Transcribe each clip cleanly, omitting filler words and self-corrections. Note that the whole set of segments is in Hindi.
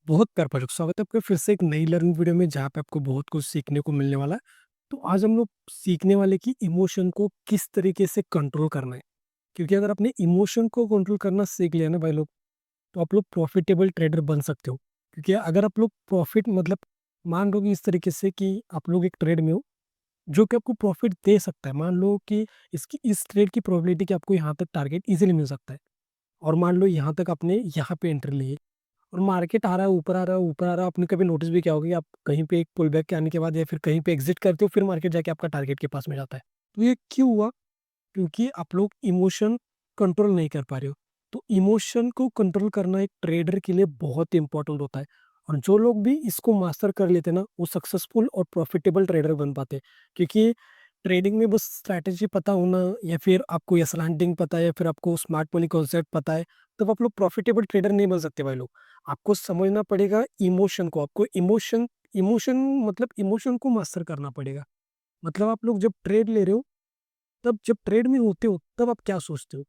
बहुत प्यार भरा स्वागत है आपका फिर से एक नई लर्निंग वीडियो में जहाँ पे आपको बहुत कुछ सीखने को मिलने वाला है। तो आज हम लोग सीखने वाले कि इमोशन को किस तरीके से कंट्रोल करना है। क्योंकि अगर आपने इमोशन को कंट्रोल करना सीख लिया ना भाई लोग, तो आप लोग प्रॉफिटेबल ट्रेडर बन सकते हो। क्योंकि अगर आप लोग प्रॉफिट मतलब मान लो कि इस तरीके से कि आप लोग एक ट्रेड में हो जो कि आपको प्रॉफिट दे सकता है। मान लो कि इसकी इस ट्रेड की प्रोबेबिलिटी कि आपको यहाँ तक टारगेट इजीली मिल सकता है, और मान लो यहाँ तक आपने यहाँ पे एंट्री ली है और मार्केट आ रहा है, ऊपर आ रहा है, ऊपर आ रहा है। आपने कभी नोटिस भी किया होगा कि आप कहीं पे एक पुल बैक के आने के बाद या फिर कहीं पे एग्जिट करते हो, फिर मार्केट जाके आपका टारगेट के पास में जाता है। तो ये क्यों हुआ? क्योंकि आप लोग इमोशन कंट्रोल नहीं कर पा रहे हो। तो इमोशन को कंट्रोल करना एक ट्रेडर के लिए बहुत इंपॉर्टेंट होता है। और जो लोग भी इसको मास्टर कर लेते हैं ना, वो सक्सेसफुल और प्रॉफिटेबल ट्रेडर बन पाते हैं। क्योंकि ट्रेडिंग में बस स्ट्रैटेजी पता होना, या फिर आपको या स्लैंटिंग पता है, या फिर आपको स्मार्ट मनी कॉन्सेप्ट पता है, तब आप लोग प्रॉफिटेबल ट्रेडर नहीं बन सकते भाई लोग। आपको समझना पड़ेगा इमोशन को। आपको इमोशन इमोशन मतलब इमोशन को मास्टर करना पड़ेगा। मतलब आप लोग जब ट्रेड ले रहे हो, तब जब ट्रेड में होते हो, तब आप क्या सोचते हो?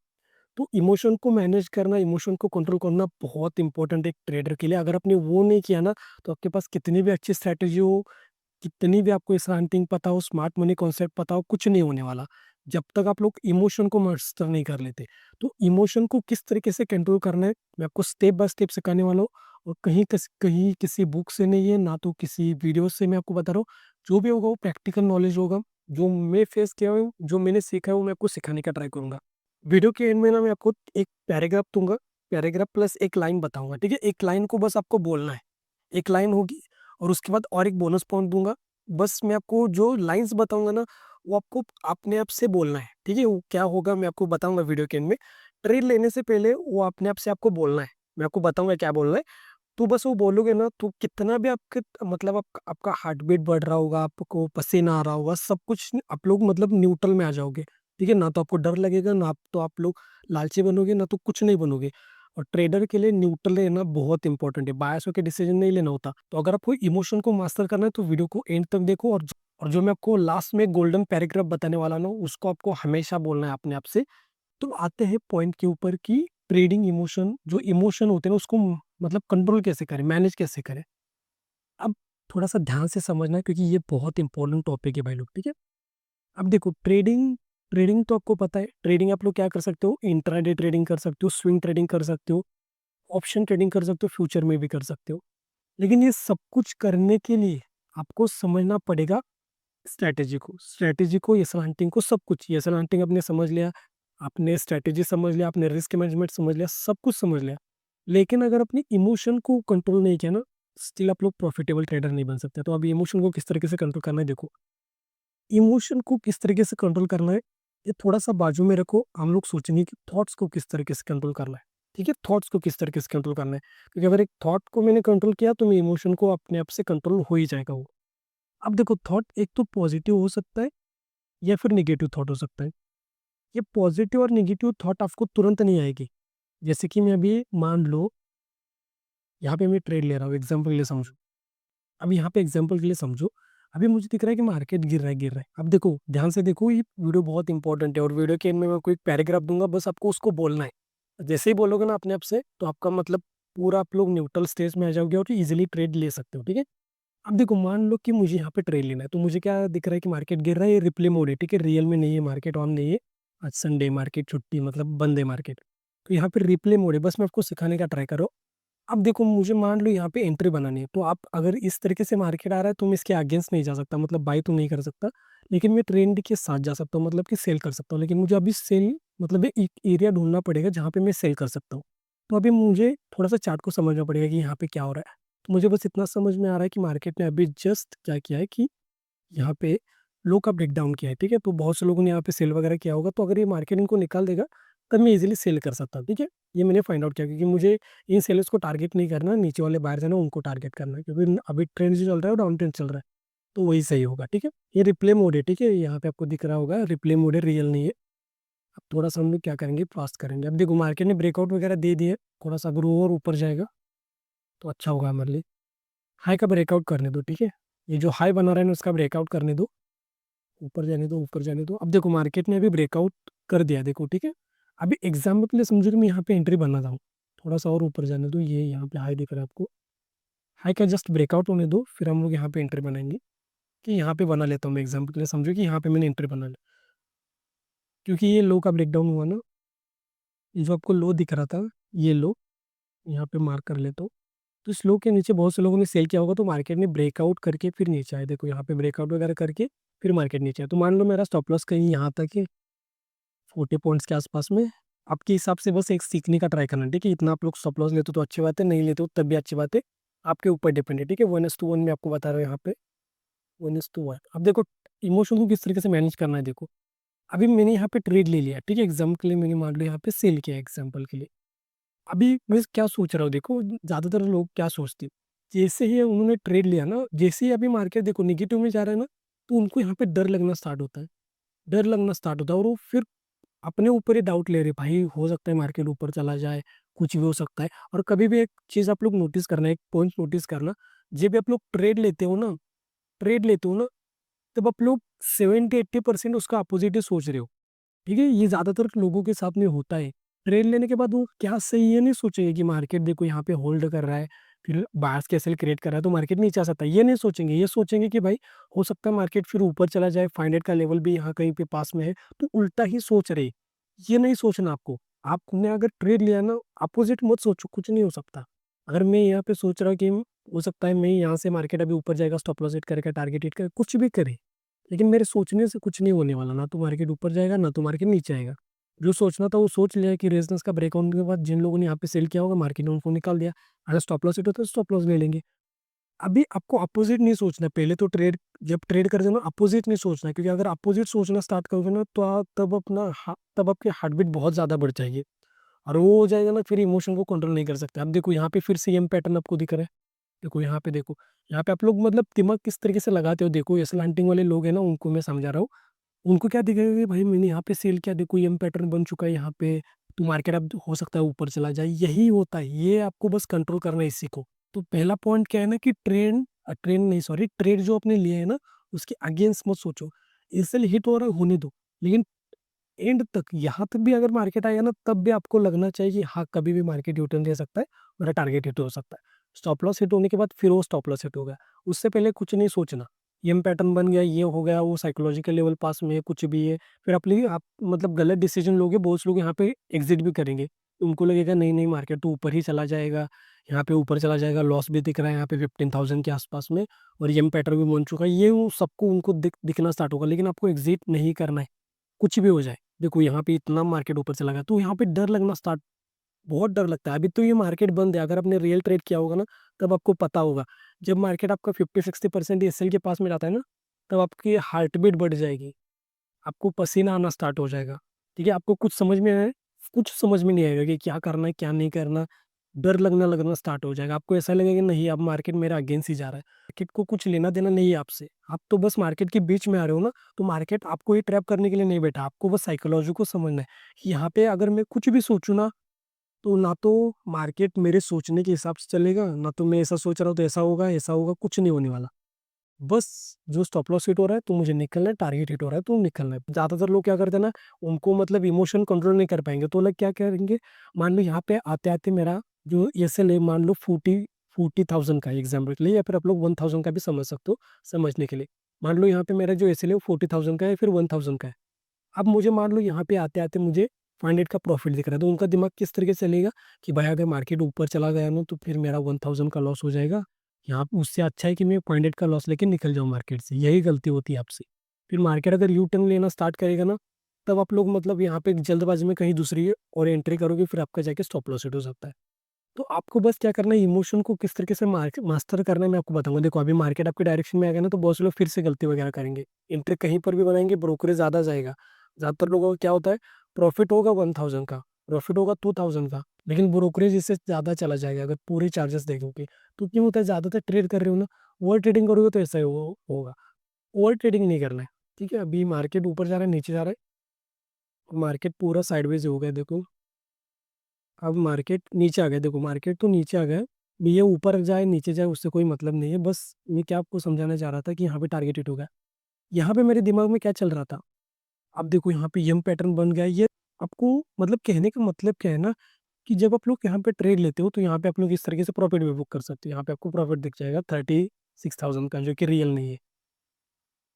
तो इमोशन को मैनेज करना, इमोशन को कंट्रोल करना बहुत इंपॉर्टेंट है एक ट्रेडर के लिए। अगर आपने वो नहीं किया ना, तो आपके पास कितनी भी अच्छी स्ट्रैटेजी हो, कितनी भी आपको स्लांटिंग पता हो, स्मार्ट मनी कॉन्सेप्ट पता हो, कुछ नहीं होने वाला जब तक आप लोग इमोशन को मास्टर नहीं कर लेते। तो इमोशन को किस तरीके से कंट्रोल करना है, मैं आपको स्टेप बाय स्टेप सिखाने वाला हूँ। और कहीं किसी बुक से नहीं है, ना तो किसी वीडियो से मैं आपको बता रहा हूँ। जो भी होगा वो प्रैक्टिकल नॉलेज होगा। जो मैं फेस किया हूँ, जो मैंने सीखा है, वो मैं आपको सिखाने का ट्राई करूंगा। वीडियो के एंड में ना मैं आपको एक पैराग्राफ दूंगा, पैराग्राफ प्लस एक लाइन बताऊंगा, ठीक है? एक लाइन को बस आपको बोलना है, एक लाइन होगी, और उसके बाद और एक बोनस पॉइंट दूंगा। बस मैं आपको जो लाइंस बताऊंगा ना, वो आपको अपने आप से बोलना है, ठीक है? वो क्या होगा मैं आपको बताऊंगा वीडियो के एंड में। ट्रेड लेने से पहले वो अपने आप से आपको बोलना है। मैं आपको बताऊंगा क्या बोलना है। तो बस वो बोलोगे ना, तो कितना भी आपके मतलब आपका हार्ट बीट बढ़ रहा होगा, आपको पसीना आ रहा होगा, सब कुछ आप लोग मतलब न्यूट्रल में आ जाओगे। ठीक है ना? तो आपको डर लगेगा ना, आप तो आप लोग लालची बनोगे ना, तो कुछ नहीं बनोगे। और ट्रेडर के लिए न्यूट्रल रहना बहुत इंपॉर्टेंट है। बायस होकर डिसीजन नहीं लेना होता। तो अगर आपको इमोशन को मास्टर करना है, तो वीडियो को एंड तक देखो। और जो मैं आपको लास्ट में गोल्डन पैराग्राफ बताने वाला ना, उसको आपको हमेशा बोलना है अपने आप से। तो आते हैं पॉइंट के ऊपर कि ट्रेडिंग इमोशन, जो इमोशन होते हैं ना, उसको मतलब कंट्रोल कैसे करें, मैनेज कैसे करें। अब थोड़ा सा ध्यान से समझना है, क्योंकि ये बहुत इंपॉर्टेंट टॉपिक है भाई लोग, ठीक है? अब देखो, ट्रेडिंग ट्रेडिंग तो आपको पता है। ट्रेडिंग आप लोग क्या कर सकते हो? इंट्राडे ट्रेडिंग कर सकते हो, स्विंग ट्रेडिंग कर सकते हो, ऑप्शन ट्रेडिंग कर सकते हो, फ्यूचर में भी कर सकते हो। लेकिन ये सब कुछ करने के लिए आपको समझना पड़ेगा स्ट्रैटेजी को, ये सलांटिंग को, सब कुछ। ये सलांटिंग आपने समझ लिया, आपने स्ट्रैटेजी समझ लिया, आपने रिस्क मैनेजमेंट समझ लिया, सब कुछ समझ लिया। लेकिन अगर अपने इमोशन को कंट्रोल नहीं किया ना, स्टिल आप लोग प्रॉफिटेबल ट्रेडर नहीं बन सकते। तो अभी इमोशन को किस तरीके से कंट्रोल करना है देखो। इमोशन को किस तरीके से कंट्रोल करना है, ये थोड़ा सा बाजू में रखो। हम लोग सोचेंगे कि थॉट्स को किस तरीके से कंट्रोल करना है। ठीक है? थॉट्स को किस तरीके से कंट्रोल करना है, क्योंकि अगर एक थॉट को मैंने कंट्रोल किया, तो मैं इमोशन को अपने आप से कंट्रोल हो ही जाएगा वो। अब देखो, थॉट एक तो पॉजिटिव हो सकता है, या फिर नेगेटिव थॉट हो सकता है। ये पॉजिटिव और नेगेटिव थॉट आपको तुरंत नहीं आएगी। जैसे कि मैं अभी मान लो यहाँ पे मैं ट्रेड ले रहा हूँ, एग्जाम्पल के लिए समझो। अब यहाँ पे एग्जाम्पल के लिए समझो, अभी मुझे दिख रहा है कि मार्केट गिर रहा है, गिर रहा है। अब देखो, ध्यान से देखो, ये वीडियो बहुत इंपॉर्टेंट है, और वीडियो के एंड में मैं कोई पैराग्राफ दूंगा, बस आपको उसको बोलना है। जैसे ही बोलोगे ना अपने आप से, तो आपका मतलब पूरा आप लोग न्यूट्रल स्टेज में आ जाओगे और इजीली ट्रेड ले सकते हो, ठीक है? अब देखो, मान लो कि मुझे यहाँ पे ट्रेड लेना है, तो मुझे क्या दिख रहा है कि मार्केट गिर रहा है, ये रिप्ले मोड है, ठीक है? रियल में नहीं है, मार्केट ऑन नहीं है। आज संडे, मार्केट छुट्टी, मतलब बंद है मार्केट। तो यहाँ पे रिप्ले मोड है, बस मैं आपको सिखाने का ट्राई करो। अब देखो, मुझे मान लो यहाँ पे एंट्री बनानी है, तो आप अगर इस तरीके से मार्केट आ रहा है, तो मैं इसके अगेंस्ट नहीं जा सकता, मतलब बाई तो नहीं कर सकता। लेकिन मैं ट्रेंड के साथ जा सकता हूँ, मतलब कि सेल कर सकता हूँ। लेकिन मुझे अभी सेल मतलब एक एरिया ढूंढना पड़ेगा जहाँ पे मैं सेल कर सकता हूँ। तो अभी मुझे थोड़ा सा चार्ट को समझना पड़ेगा कि यहाँ पे क्या हो रहा है। तो मुझे बस इतना समझ में आ रहा है कि मार्केट ने अभी जस्ट क्या किया है कि यहाँ पे लो का ब्रेकडाउन किया है, ठीक है? तो बहुत से लोगों ने यहाँ पे सेल वगैरह किया होगा, तो अगर ये मार्केट इनको निकाल देगा, तब मैं इजीली सेल कर सकता हूँ, ठीक है? ये मैंने फाइंड आउट किया, क्योंकि मुझे इन सेलर्स को टारगेट नहीं करना, नीचे वाले बायर जो है ना, उनको टारगेट करना है, क्योंकि अभी ट्रेंड जो चल रहा है वो डाउन ट्रेंड चल रहा है। तो वही सही होगा, ठीक है? ये रिप्ले मोड है, ठीक है? यहाँ पे आपको दिख रहा होगा रिप्ले मोड है, रियल नहीं है। अब थोड़ा सा हम लोग क्या करेंगे, फास्ट करेंगे। अब देखो, मार्केट ने ब्रेकआउट वगैरह दे दिए, थोड़ा सा अगर वो और ऊपर जाएगा तो अच्छा होगा हमारे लिए। हाई का ब्रेकआउट करने दो, ठीक है? ये जो हाई बना रहा है ना, उसका ब्रेकआउट करने दो। ऊपर जाने दो, ऊपर जाने दो। अब देखो, मार्केट ने अभी ब्रेकआउट कर दिया, देखो, ठीक है? अभी एग्जाम्पल के लिए समझो कि मैं यहाँ पे एंट्री बनना चाहूँ, थोड़ा सा और ऊपर जाने दो। ये यहाँ पे हाई दिख रहा है आपको, हाई का जस्ट ब्रेकआउट होने दो, फिर हम लोग यहाँ पे एंट्री बनाएंगे। कि यहाँ पे बना लेता हूँ मैं एग्जाम्पल के लिए, समझो कि यहाँ पे मैंने एंट्री बना लिया, क्योंकि ये लो का ब्रेकडाउन हुआ ना, ये जो आपको लो दिख रहा था, ये लो यहाँ पे मार्क कर लेता हूँ। तो इस लो के नीचे बहुत से लोगों ने सेल किया होगा, तो मार्केट ने ब्रेकआउट करके फिर नीचे आए, देखो यहाँ पे ब्रेकआउट वगैरह करके फिर मार्केट नीचे आए। तो मान लो मेरा स्टॉप लॉस कहीं यहाँ तक है, 40 पॉइंट्स के आसपास में। आपके हिसाब से बस एक सीखने का ट्राई करना, ठीक है। इतना आप लोग स्टॉप लॉस लेते हो तो अच्छी बात है, नहीं लेते हो तब भी अच्छी बात है, आपके ऊपर डिपेंड है, ठीक है। 1:1 में आपको बता रहा हूँ यहाँ पे, 1:1। अब देखो इमोशन को किस तरीके से मैनेज करना है, देखो अभी मैंने यहाँ पे ट्रेड ले लिया, ठीक है, एग्जाम्पल के लिए मैंने मान लो यहाँ पे सेल किया एग्जाम्पल के लिए। अभी मैं क्या सोच रहा हूँ, देखो ज्यादातर लोग क्या सोचते हैं, जैसे ही उन्होंने ट्रेड लिया ना, जैसे ही अभी मार्केट देखो निगेटिव में जा रहा है ना, तो उनको यहाँ पे डर लगना स्टार्ट होता है, डर लगना स्टार्ट होता है, और वो फिर अपने ऊपर ही डाउट ले रहे, भाई हो सकता है मार्केट ऊपर चला जाए, कुछ भी हो सकता है। और कभी भी एक चीज आप लोग नोटिस करना, एक पॉइंट नोटिस करना, जब भी आप लोग ट्रेड लेते हो ना, तब आप लोग 70-80% उसका अपोजिट ही सोच रहे हो, ठीक है। ये ज्यादातर लोगों के साथ में होता है। ट्रेड लेने के बाद वो क्या सही है नहीं सोचेंगे कि मार्केट देखो यहाँ पे होल्ड कर रहा है, फिर बायर्स कैसे क्रिएट कर रहा है तो मार्केट नीचे आ सकता है, ये नहीं सोचेंगे। ये सोचेंगे कि भाई हो सकता है मार्केट फिर ऊपर चला जाए, 500 का लेवल भी यहाँ कहीं पे पास में है, तो उल्टा ही सोच रहे। ये नहीं सोचना आपको। आपने अगर ट्रेड लिया ना, अपोजिट मत सोचो, कुछ नहीं हो सकता। अगर मैं यहाँ पे सोच रहा हूँ कि हो सकता है मैं यहाँ से मार्केट अभी ऊपर जाएगा, स्टॉप लॉस हिट करेगा, टारगेट हिट करेगा, कुछ भी करे, लेकिन मेरे सोचने से कुछ नहीं होने वाला, ना तो मार्केट ऊपर जाएगा ना तो मार्केट नीचे आएगा। जो सोचना था वो सोच लिया कि रेजिस्टेंस का ब्रेक होने के बाद जिन लोगों ने यहाँ पे सेल किया होगा, मार्केट ने उनको निकाल दिया। अगर स्टॉप लॉस हिट होता है तो स्टॉप लॉस ले लेंगे। अभी आपको अपोजिट नहीं सोचना, पहले तो ट्रेड जब ट्रेड कर ना अपोजिट नहीं सोचना, क्योंकि अगर अपोजिट सोचना स्टार्ट करोगे ना तो तब आपकी हार्ट बीट बहुत ज्यादा बढ़ जाएगी, और वो हो जाएगा ना, फिर इमोशन को कंट्रोल नहीं कर सकते। अब देखो यहाँ पे फिर सेम पैटर्न आपको दिख रहा है, देखो यहाँ पे देखो, यहाँ पे आप लोग मतलब दिमाग किस तरीके से लगाते हो, देखो ये स्लैंटिंग वाले लोग हैं ना, उनको मैं समझा रहा हूँ। उनको क्या दिखेगा कि भाई मैंने यहाँ पे सेल किया, देखो ये पैटर्न बन चुका है यहाँ पे, तो मार्केट अब हो सकता है ऊपर चला जाए, यही होता है। ये आपको बस कंट्रोल करना है इसी को। तो पहला पॉइंट क्या है ना कि ट्रेंड नहीं, सॉरी, ट्रेड जो आपने लिए है ना, उसके अगेंस्ट मत सोचो। इसलिए हिट हो रहा है होने दो, लेकिन एंड तक यहाँ तक भी अगर मार्केट आएगा ना, तब भी आपको लगना चाहिए कि हाँ कभी भी मार्केट यूटर्न दे सकता है, मेरा टारगेट हिट हो सकता है। स्टॉप लॉस हिट होने के बाद फिर वो स्टॉप लॉस हिट हो गया, उससे पहले कुछ नहीं सोचना। ये पैटर्न बन गया, ये हो गया, वो साइकोलॉजिकल लेवल पास में है, कुछ भी है, फिर अपनी आप मतलब गलत डिसीजन लोगे, बहुत से लोग यहाँ पे एग्जिट भी करेंगे। उनको लगेगा नहीं नहीं मार्केट तो ऊपर ही चला जाएगा, यहाँ पे ऊपर चला जाएगा, लॉस भी दिख रहा है यहाँ पे 15,000 के आसपास में, और ये पैटर्न भी बन चुका है, ये सबको उनको दिखना स्टार्ट होगा, लेकिन आपको एग्जिट नहीं करना है, कुछ भी हो जाए। देखो यहाँ पे इतना मार्केट ऊपर चला गया, तो यहाँ पे डर लगना स्टार्ट, बहुत डर लगता है। अभी तो ये मार्केट बंद है, अगर आपने रियल ट्रेड किया होगा ना, तब आपको पता होगा, जब मार्केट आपका 50-60% एसएल के पास में जाता है ना, तब आपकी हार्ट बीट बढ़ जाएगी, आपको पसीना आना स्टार्ट हो जाएगा, ठीक है। आपको कुछ समझ में नहीं आएगा कि क्या करना है क्या नहीं करना, डर लगना स्टार्ट हो जाएगा। आपको ऐसा लगेगा कि नहीं अब मार्केट मेरा अगेंस्ट ही जा रहा है, मार्केट को कुछ लेना देना नहीं है आपसे, आप तो बस मार्केट के बीच में आ रहे हो ना। तो मार्केट आपको ही ट्रैप करने के लिए नहीं बैठा, आपको बस साइकोलॉजी को समझना है कि यहाँ पे अगर मैं कुछ भी सोचूं ना, तो ना तो मार्केट मेरे सोचने के हिसाब से चलेगा, ना तो मैं ऐसा सोच रहा हूँ तो ऐसा होगा, कुछ नहीं होने वाला। बस जो स्टॉप लॉस हिट हो रहा है तो मुझे निकलना है, टारगेट हिट हो रहा है तो निकलना है। ज्यादातर लोग क्या करते हैं ना, उनको मतलब इमोशन कंट्रोल नहीं कर पाएंगे, तो लोग क्या करेंगे, मान लो यहाँ पे आते आते मेरा जो एसएल है मान लो 40,000 का एग्जाम्पल के लिए, या फिर आप लोग 1,000 का भी समझ सकते हो समझने के लिए। मान लो यहाँ पे मेरा जो एसएल है वो 40,000 का है, फिर 1,000 का है। अब मुझे मान लो यहाँ पे आते आते मुझे 500 का प्रॉफिट दिख रहा है, तो उनका दिमाग किस तरीके से चलेगा कि भाई अगर मार्केट ऊपर चला गया ना तो फिर मेरा 1,000 का लॉस हो जाएगा, यहाँ पे उससे अच्छा है कि मैं 500 का लॉस लेके निकल जाऊँ मार्केट से। यही गलती होती है आपसे। फिर मार्केट अगर यू टर्न लेना स्टार्ट करेगा ना, तब आप लोग मतलब यहाँ पे जल्दबाजी में कहीं दूसरी और एंट्री करोगे, फिर आपका जाके स्टॉप लॉस हिट हो सकता है। तो आपको बस क्या करना है, इमोशन को किस तरीके से मास्टर करना है मैं आपको बताऊंगा। देखो अभी मार्केट आपके डायरेक्शन में आएगा ना, तो बहुत से लोग फिर से गलती वगैरह करेंगे, एंट्री कहीं पर भी बनाएंगे, ब्रोकरेज ज्यादा जाएगा। ज्यादातर लोगों का क्या होता है, प्रॉफिट होगा 1,000 का, प्रॉफिट होगा 2,000 का, लेकिन ब्रोकरेज इससे ज्यादा चला जाएगा अगर पूरे चार्जेस देखोगे। तो क्यों होता है, ज्यादातर ट्रेड कर रहे हो ना, ओवर ट्रेडिंग करोगे तो ऐसा ही होगा। ओवर ट्रेडिंग नहीं करना है, ठीक है। अभी मार्केट ऊपर जा रहा है नीचे जा रहा है, मार्केट पूरा साइडवेज हो गया देखो। अब मार्केट नीचे आ गया, देखो मार्केट तो नीचे आ गया, भी ये ऊपर जाए नीचे जाए उससे कोई मतलब नहीं है। बस मैं क्या आपको समझाना चाह रहा था कि यहाँ पे टारगेट हिट हो गया। यहाँ पे मेरे दिमाग में क्या चल रहा था, अब देखो यहाँ पे यम पैटर्न बन गया। ये आपको मतलब कहने का मतलब क्या है ना, कि जब आप लोग यहाँ पे ट्रेड लेते हो तो यहाँ पे आप लोग इस तरीके से प्रॉफिट भी बुक कर सकते हो। यहाँ पे आपको प्रॉफिट दिख जाएगा 36,000 का, जो कि रियल नहीं है।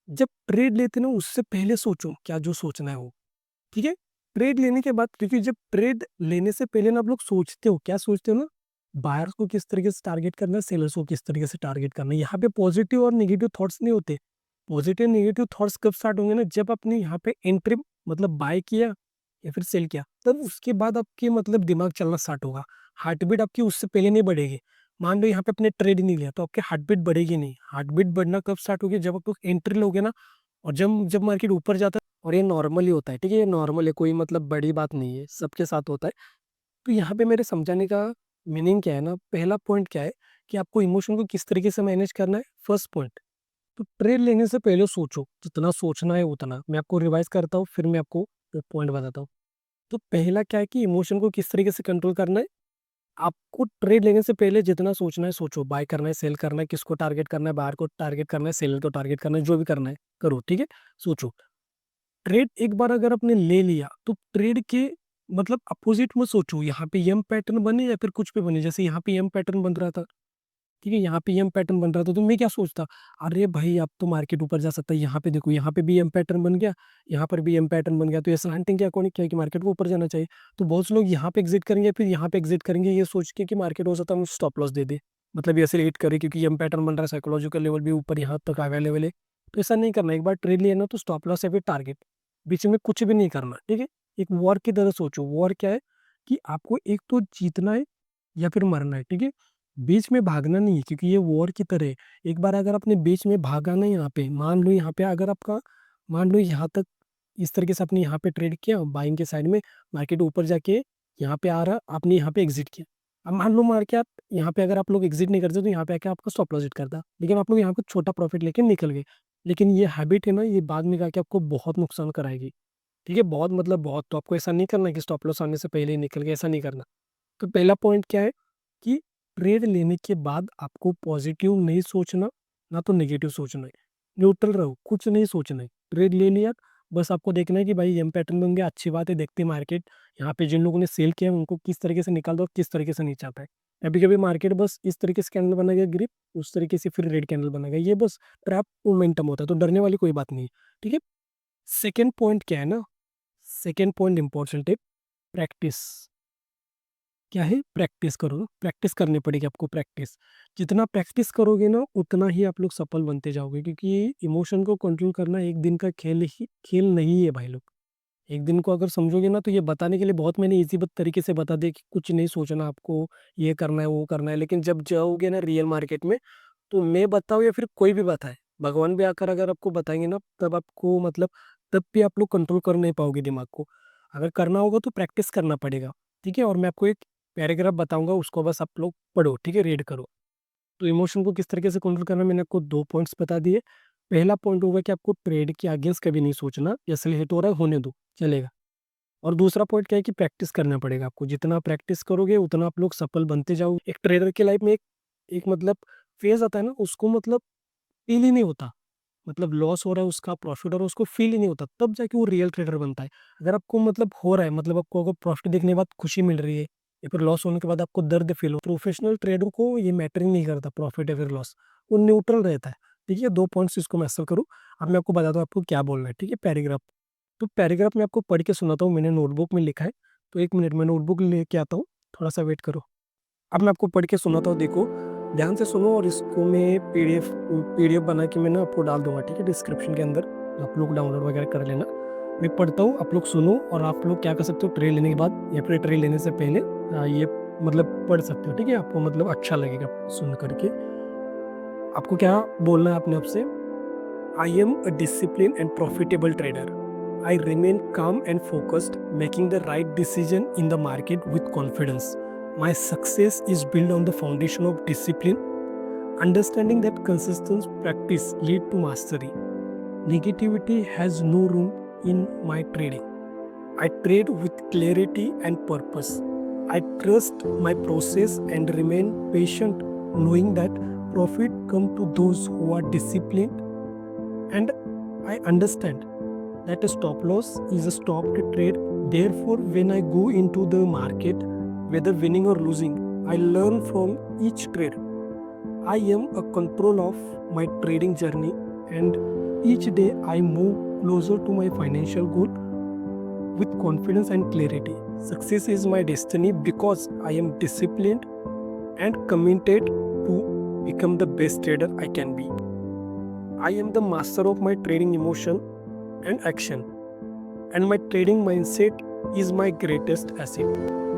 जब ट्रेड लेते ना उससे पहले सोचो क्या जो सोचना है वो, ठीक है। ट्रेड लेने के बाद, क्योंकि जब ट्रेड लेने से पहले ना आप लोग सोचते हो, क्या सोचते हो ना, बायर्स को किस तरीके से टारगेट करना है, सेलर्स को किस तरीके से टारगेट करना है। यहाँ पे पॉजिटिव और नेगेटिव थॉट्स नहीं होते। पॉजिटिव नेगेटिव थॉट्स कब स्टार्ट होंगे ना, जब आपने यहाँ पे एंट्री मतलब बाय किया या फिर सेल किया, तब उसके बाद आपके मतलब दिमाग चलना स्टार्ट होगा। हार्ट बीट आपकी उससे पहले नहीं बढ़ेगी। मान लो यहाँ पे अपने ट्रेड नहीं लिया तो आपके हार्ट बीट बढ़ेगी नहीं। हार्ट बीट बढ़ना कब स्टार्ट होगी, जब आप लोग एंट्री लोगे ना, और जब जब मार्केट ऊपर जाता है, और ये नॉर्मल ही होता है, ठीक है, ये नॉर्मल है, कोई मतलब बड़ी बात नहीं है, सबके साथ होता है। तो यहाँ पे मेरे समझाने का मीनिंग क्या है ना, पहला पॉइंट क्या है कि आपको इमोशन को किस तरीके से मैनेज करना है। फर्स्ट पॉइंट, तो ट्रेड लेने से पहले सोचो, जितना सोचना है उतना। मैं आपको रिवाइज करता हूँ, फिर मैं आपको पॉइंट बताता हूँ। तो पहला क्या है कि इमोशन को किस तरीके से कंट्रोल करना है। आपको ट्रेड लेने से पहले जितना सोचना है सोचो, बाय करना है, सेल करना है, किसको टारगेट करना है, बायर को टारगेट करना है, सेलर को टारगेट करना है, जो भी करना है करो, ठीक है। सोचो, ट्रेड एक बार अगर आपने ले लिया तो ट्रेड के मतलब अपोजिट में सोचो, यहाँ पे एम पैटर्न बने या फिर कुछ पे बने। जैसे यहाँ पे एम पैटर्न बन रहा था, ठीक है, यहाँ पे एम पैटर्न बन रहा था, तो मैं क्या सोचता, अरे भाई अब तो मार्केट ऊपर जा सकता है। यहाँ पे देखो, यहाँ पे भी एम पैटर्न बन गया, यहाँ पर भी एम पैटर्न बन गया, तो ये स्लैंटिंग के अकॉर्डिंग क्या है कि मार्केट को ऊपर जाना चाहिए। तो बहुत से लोग यहाँ पे एग्जिट करेंगे, फिर यहाँ पे एग्जिट करेंगे, ये सोच के कि मार्केट हो सकता है स्टॉप लॉस दे दे, मतलब ये ऐसे लेट करे, क्योंकि एम पैटर्न बन रहा है, साइकोलॉजिकल लेवल भी ऊपर यहाँ तक अवेलेबल है। तो ऐसा नहीं करना। एक बार ट्रेड लिया ना तो स्टॉप लॉस है फिर टारगेट, बीच में कुछ भी नहीं करना, ठीक है। एक वॉर की तरह सोचो। वॉर क्या है कि आपको एक तो जीतना है या फिर मरना है, ठीक है। बीच में भागना नहीं है, क्योंकि ये वॉर की तरह है। एक बार अगर आपने बीच में भागा ना, यहाँ पे मान लो, यहाँ पे अगर आपका मान लो यहाँ तक इस तरीके से आपने यहाँ पे ट्रेड किया बाइंग के साइड में, मार्केट ऊपर जाके यहाँ पे आ रहा, आपने यहाँ पे एग्जिट किया। अब मान लो मार के आप यहाँ पे अगर आप लोग एग्जिट नहीं करते तो यहाँ पे आके आपका स्टॉप लॉस हिट करता, लेकिन आप लोग यहाँ पे छोटा प्रॉफिट लेके निकल गए। लेकिन ये हैबिट है ना, ये बाद में जाके आपको बहुत नुकसान कराएगी, ठीक है, बहुत मतलब बहुत। तो आपको ऐसा नहीं करना कि स्टॉप लॉस आने से पहले ही निकल गए, ऐसा नहीं करना। तो पहला पॉइंट क्या है कि ट्रेड लेने के बाद आपको पॉजिटिव नहीं सोचना, ना तो नेगेटिव सोचना है। न्यूट्रल रहो, कुछ नहीं सोचना है। ट्रेड ले लिया, बस आपको देखना है कि भाई एम पैटर्न बन गया, अच्छी बात है, देखते हैं मार्केट यहाँ पे जिन लोगों ने सेल किया है उनको किस तरीके से निकाल दो और किस तरीके से नीचे आता है। कभी कभी मार्केट बस इस तरीके से कैंडल बनाएगा ग्रिप, उस तरीके से फिर रेड कैंडल बनाएगा, ये बस ट्रैप मोमेंटम होता है, तो डरने वाली कोई बात नहीं है, ठीक है। सेकेंड पॉइंट क्या है ना, सेकेंड पॉइंट इंपॉर्टेंट है, प्रैक्टिस। क्या है, प्रैक्टिस करो, प्रैक्टिस करनी पड़ेगी आपको। प्रैक्टिस जितना प्रैक्टिस करोगे ना उतना ही आप लोग सफल बनते जाओगे, क्योंकि इमोशन को कंट्रोल करना एक दिन का खेल नहीं है भाई लोग। एक दिन को अगर समझोगे ना, तो ये बताने के लिए बहुत मैंने इजी तरीके से बता दिया कि कुछ नहीं सोचना आपको, ये करना है वो करना है, लेकिन जब जाओगे ना रियल मार्केट में, तो मैं बताऊँ या फिर कोई भी बताए, भगवान भी आकर अगर आपको बताएंगे ना, तब आपको मतलब तब भी आप लोग कंट्रोल कर नहीं पाओगे दिमाग को। अगर करना होगा तो प्रैक्टिस करना पड़ेगा, ठीक है। और मैं आपको एक पैराग्राफ बताऊंगा, उसको बस आप लोग पढ़ो, ठीक है, रीड करो। तो इमोशन को किस तरीके से कंट्रोल करना है, मैंने आपको 2 पॉइंट्स बता दिए। पहला पॉइंट होगा कि आपको ट्रेड के अगेंस्ट कभी नहीं सोचना, जैसे हिट हो रहा है होने दो, चलेगा। और दूसरा पॉइंट क्या है कि प्रैक्टिस करना पड़ेगा आपको, जितना प्रैक्टिस करोगे उतना आप लोग सफल बनते जाओगे। एक ट्रेडर की लाइफ में एक मतलब फेज आता है ना, उसको मतलब फील ही नहीं होता, मतलब लॉस हो रहा है उसका, प्रॉफिट हो रहा है उसको फील ही नहीं होता, तब जाके वो रियल ट्रेडर बनता है। अगर आपको मतलब हो रहा है, मतलब आपको अगर प्रॉफिट देखने के बाद खुशी मिल रही है या फिर लॉस होने के बाद आपको दर्द फील हो, प्रोफेशनल ट्रेडर को ये मैटर ही नहीं करता प्रॉफिट या फिर लॉस, वो न्यूट्रल रहता है, ठीक है। 2 पॉइंट्स इसको मैं ऐसा करूँ। अब मैं आपको बताता हूँ आपको क्या बोलना है, ठीक है। पैराग्राफ, तो पैराग्राफ मैं आपको पढ़ के सुनाता हूँ, मैंने नोटबुक में लिखा है। तो 1 मिनट में नोटबुक लेके आता हूँ, थोड़ा सा वेट करो। अब मैं आपको पढ़ के सुनाता हूँ, देखो ध्यान से सुनो, और इसको मैं पीडीएफ बना के मैं ना आपको डाल दूंगा, ठीक है, डिस्क्रिप्शन के अंदर, आप लोग डाउनलोड वगैरह कर लेना। मैं पढ़ता हूँ, आप लोग सुनो, और आप लोग क्या कर सकते हो, ट्रेड लेने के बाद या फिर ट्रेड लेने से पहले ये मतलब पढ़ सकते हो, ठीक है। आपको मतलब अच्छा लगेगा सुन करके। आपको क्या बोलना है अपने आप से, I am a discipline and profitable trader. I remain calm and focused, making the right decision in the market with confidence. My success is built on the foundation of discipline, understanding that consistent practice lead to mastery. Negativity has no room in my trading. I trade with clarity and purpose. I trust my process and remain patient, knowing that profit come to those who are disciplined, and I understand that a stop loss is a stopped trade. Therefore, when I go into the market whether winning or losing, I learn from each trade. I am a control of my trading journey, and each day I move closer to my financial goal with confidence and clarity. Success is my destiny because I am disciplined and committed to become the best trader I can be. I am the master of my trading emotion and action, and my trading mindset is my greatest asset.